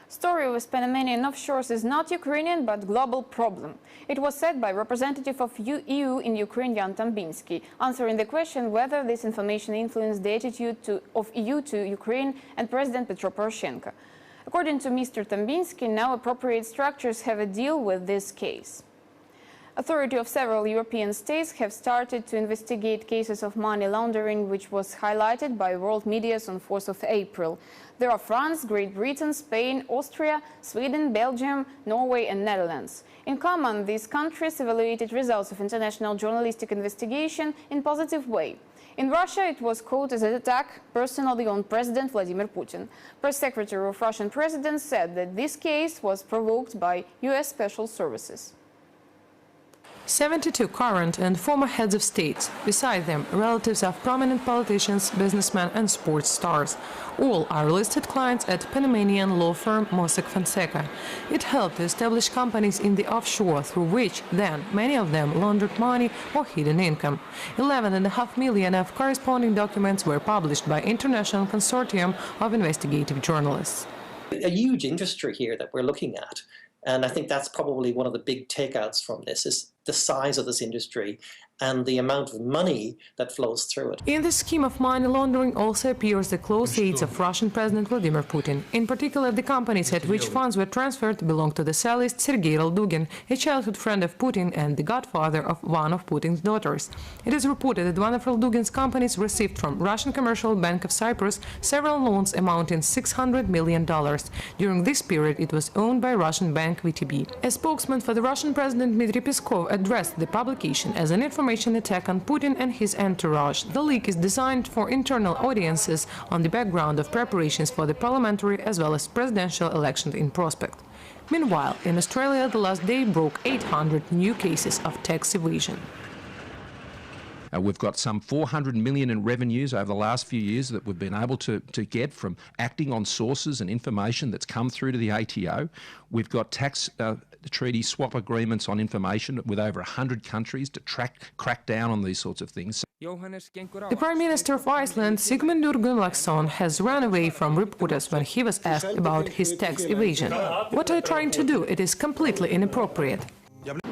Story with Panamanian offshores is not Ukrainian but global problem. It was said by representative of EU in Ukraine, Jan Tambinsky, answering the question whether this information influenced the attitude of EU to Ukraine and President Petro Poroshenko. According to Mr. Tambinsky, now appropriate structures have a deal with this case. Authorities of several European states have started to investigate cases of money laundering, which was highlighted by world media on 4th of April. There are France, Great Britain, Spain, Austria, Sweden, Belgium, Norway and Netherlands. In common, these countries evaluated results of international journalistic investigation in a positive way. In Russia, it was called as an attack personally on President Vladimir Putin. Press secretary of Russian president said that this case was provoked by US special services. 72 current and former heads of states, beside them relatives of prominent politicians, businessmen and sports stars. All are listed clients at Panamanian law firm Mossack Fonseca. It helped to establish companies in the offshore through which then many of them laundered money or hidden income. 11.5 million of corresponding documents were published by International Consortium of Investigative Journalists. A huge industry here that we're looking at. And I think that's probably one of the big takeouts from this, is the size of this industry and the amount of money that flows through it. In the scheme of money laundering also appears the close aides of Russian President Vladimir Putin. In particular, the companies at which funds were transferred belong to the cellist Sergei Roldugin, a childhood friend of Putin and the godfather of one of Putin's daughters. It is reported that one of Roldugin's companies received from Russian Commercial Bank of Cyprus several loans amounting $600 million. During this period, it was owned by Russian bank VTB. A spokesman for the Russian President Dmitry Peskov addressed the publication as an information attack on Putin and his entourage. The leak is designed for internal audiences on the background of preparations for the parliamentary as well as presidential elections in prospect. Meanwhile, in Australia, the last day broke 800 new cases of tax evasion. We've got some 400 million in revenues over the last few years that we've been able to get from acting on sources and information that's come through to the ATO. We've got tax treaty swap agreements on information with over 100 countries to crack down on these sorts of things. The Prime Minister of Iceland, Sigmundur Gunnlaugsson, has run away from reporters when he was asked about his tax evasion. What are you trying to do? It is completely inappropriate.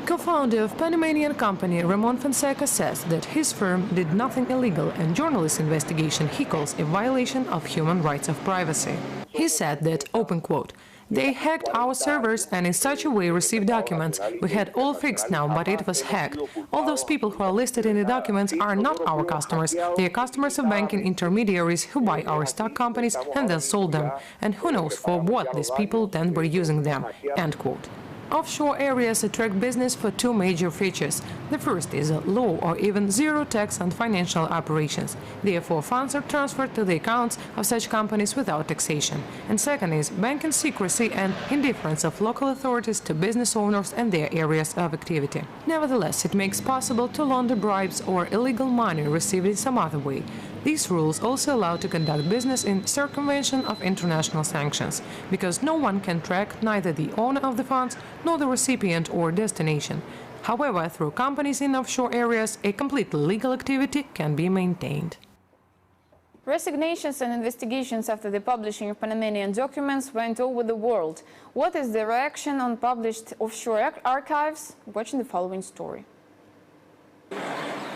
Co-founder of Panamanian company Ramon Fonseca says that his firm did nothing illegal, and journalist investigation he calls a violation of human rights of privacy. He said that, open quote, "They hacked our servers and in such a way received documents. We had all fixed now, but it was hacked. All those people who are listed in the documents are not our customers. They are customers of banking intermediaries who buy our stock companies and then sold them. And who knows for what these people then were using them." End quote. Offshore areas attract business for two major features. The first is a low or even zero tax on financial operations. Therefore, funds are transferred to the accounts of such companies without taxation. And second is banking secrecy and indifference of local authorities to business owners and their areas of activity. Nevertheless, it makes possible to launder bribes or illegal money received in some other way. These rules also allow to conduct business in circumvention of international sanctions, because no one can track neither the owner of the funds nor the recipient or destination. However, through companies in offshore areas, a completely legal activity can be maintained. Resignations and investigations after the publishing of Panamanian documents went over the world. What is the reaction on published offshore archives? Watching the following story.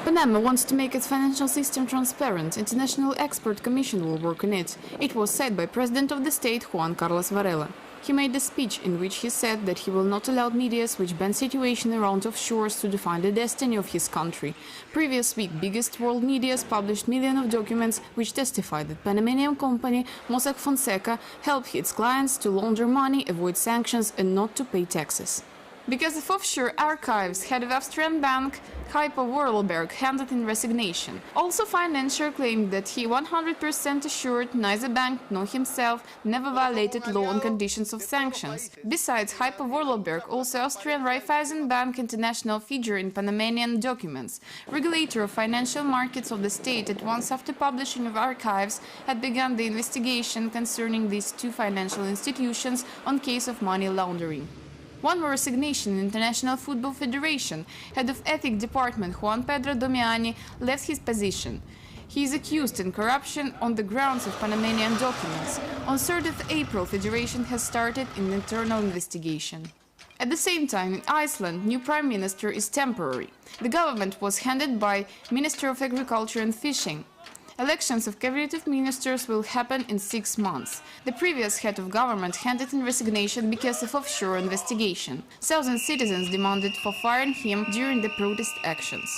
Panama wants to make its financial system transparent. International expert commission will work on it. It was said by President of the state Juan Carlos Varela. He made a speech in which he said that he will not allow medias which ban situation around offshores to define the destiny of his country. Previous week, biggest world medias published millions of documents which testify that Panamanian company Mossack Fonseca helped its clients to launder money, avoid sanctions and not to pay taxes. Because of offshore archives, head of Austrian bank Hypo Vorarlberg handed in resignation. Also, financier claimed that he 100% assured neither bank nor himself never violated law and conditions of sanctions. Besides Hypo Vorarlberg, also Austrian Raiffeisen Bank International figure in Panamanian documents. Regulator of financial markets of the state, at once after publishing of archives, had begun the investigation concerning these two financial institutions on case of money laundering. One more resignation in International Football Federation. Head of Ethics Department Juan Pedro Domiani left his position. He is accused in corruption on the grounds of Panamanian documents. On 30th April, Federation has started an internal investigation. At the same time, in Iceland, new prime minister is temporary. The government was handed by Minister of Agriculture and Fishing. Elections of cabinet of ministers will happen in 6 months. The previous head of government handed in resignation because of offshore investigation. Thousands of citizens demanded for firing him during the protest actions.